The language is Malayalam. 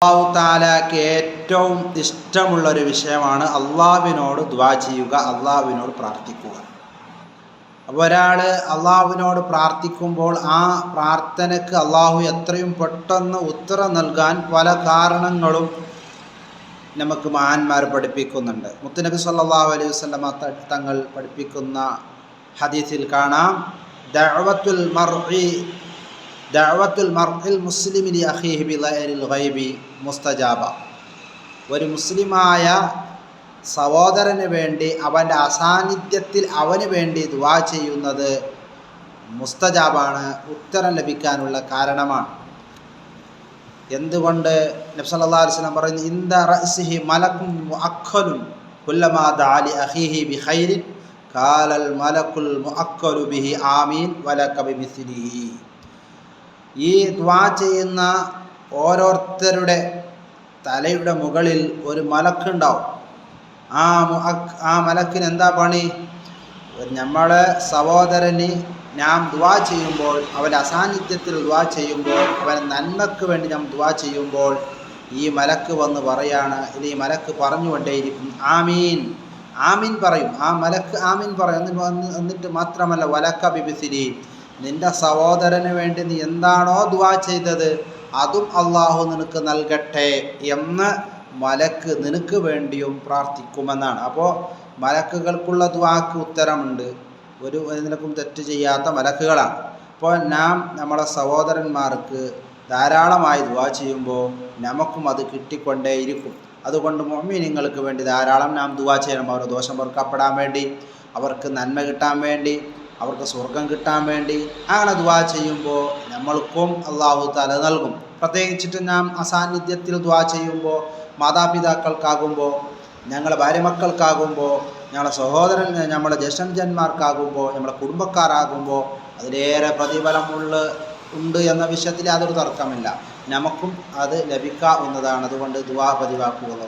അല്ലാഹു തആലക്ക് ഏറ്റവും ഇഷ്ടമുള്ളൊരു വിഷയമാണ് അള്ളാഹുവിനോട് ദുആ ചെയ്യുക, അള്ളാഹുവിനോട് പ്രാർത്ഥിക്കുക. അപ്പോൾ ഒരാൾ അള്ളാഹുവിനോട് പ്രാർത്ഥിക്കുമ്പോൾ ആ പ്രാർത്ഥനയ്ക്ക് അള്ളാഹു എത്രയും പെട്ടെന്ന് ഉത്തരം നൽകാൻ പല കാരണങ്ങളും നമുക്ക് മഹാന്മാർ പഠിപ്പിക്കുന്നുണ്ട്. മുത്തുനബി സല്ലല്ലാഹു അലൈഹി വസല്ലമ തങ്ങൾ പഠിപ്പിക്കുന്ന ഹദീസിൽ കാണാം, ദഅവത്തുൽ മർഇൽ മുസ്ലിമി ലി അഖീഹി ബിളൈലിൽ ഗൈബി മുസ്തജാബ. ഒരു മുസ്ലിമായ സഹോദരന് വേണ്ടി അവൻ്റെ അസാന്നിധ്യത്തിൽ അവന് വേണ്ടി ദുആ ചെയ്യുന്നത് മുസ്തജാബാണ്, ഉത്തരം ലഭിക്കാനുള്ള കാരണമാണ്. എന്തുകൊണ്ട്? നബി സല്ലല്ലാഹു അലൈഹി വസല്ലം പറയുന്നു, ഇന്ദ റഅസിഹി മലകുൻ മുഅക്കലുൻ കുല്ലമാ ദഅ ലി അഖീഹി ബിഖൈരിൻ ഖാലൽ മലകുൽ മുഅക്കലു ബിഹി ആമീൻ വലക ബിമിസ്ലിഹി. ഈ ദുആ ചെയ്യുന്ന ഓരോരുത്തരുടെ തലയുടെ മുകളിൽ ഒരു മലക്കുണ്ടാവും. ആ മലക്കിന് എന്താ പണി? നമ്മളെ സഹോദരന് നാം ദുആ ചെയ്യുമ്പോൾ, അവൻ്റെ അസാന്നിധ്യത്തിൽ ദുആ ചെയ്യുമ്പോൾ, അവൻ നന്മക്ക് വേണ്ടി നാം ദുആ ചെയ്യുമ്പോൾ ഈ മലക്ക് വന്ന് പറയാണ്, ഈ മലക്ക് പറഞ്ഞുകൊണ്ടേയിരിക്കും ആമീൻ, ആമീൻ പറയും. ആ മലക്ക് ആമീൻ പറയും. എന്നിട്ട് മാത്രമല്ല, വലക ബിമിസ്ലിഹി, നിൻ്റെ സഹോദരന് വേണ്ടി നീ എന്താണോ ദുആ ചെയ്തത് അതും അള്ളാഹു നിനക്ക് നൽകട്ടെ എന്ന് മലക്ക് നിനക്ക് വേണ്ടിയും പ്രാർത്ഥിക്കുമെന്നാണ്. അപ്പോൾ മലക്കുകൾക്കുള്ള ദുആക്ക് ഉത്തരമുണ്ട്. ഒരു നിലക്കും തെറ്റ് ചെയ്യാത്ത മലക്കുകളാണ്. അപ്പോൾ നാം നമ്മളെ സഹോദരന്മാർക്ക് ധാരാളമായി ദുആ ചെയ്യുമ്പോൾ നമുക്കും അത് കിട്ടിക്കൊണ്ടേയിരിക്കും. അതുകൊണ്ട് മുഅ്മിനീങ്ങൾക്ക് വേണ്ടി ധാരാളം നാം ദുആ ചെയ്യണം. അവരുടെ ദോഷം പൊറുക്കപ്പെടാൻ വേണ്ടി, അവർക്ക് നന്മ കിട്ടാൻ വേണ്ടി, അവർക്ക് സ്വർഗം കിട്ടാൻ വേണ്ടി. അങ്ങനെ ദുആ ചെയ്യുമ്പോൾ നമ്മൾക്കും അല്ലാഹു തആല നൽകും. പ്രത്യേകിച്ചിട്ട് നാം അസാന്നിധ്യത്തിൽ ദുആ ചെയ്യുമ്പോൾ, മാതാപിതാക്കൾക്കാകുമ്പോൾ, ഞങ്ങളെ ഭാര്യമക്കൾക്കാകുമ്പോൾ, ഞങ്ങളെ സഹോദരൻ, നമ്മളെ ജ്യേഷ്ഠന്മാർക്കാകുമ്പോൾ, നമ്മളെ കുടുംബക്കാരാകുമ്പോൾ അതിലേറെ പ്രതിഫലം ഉണ്ട് എന്ന വിഷയത്തിൽ യാതൊരു തർക്കമില്ല. നമുക്കും അത് ലഭിക്കാവുന്നതാണ്. അതുകൊണ്ട് ദുആ പതിവാക്കുക.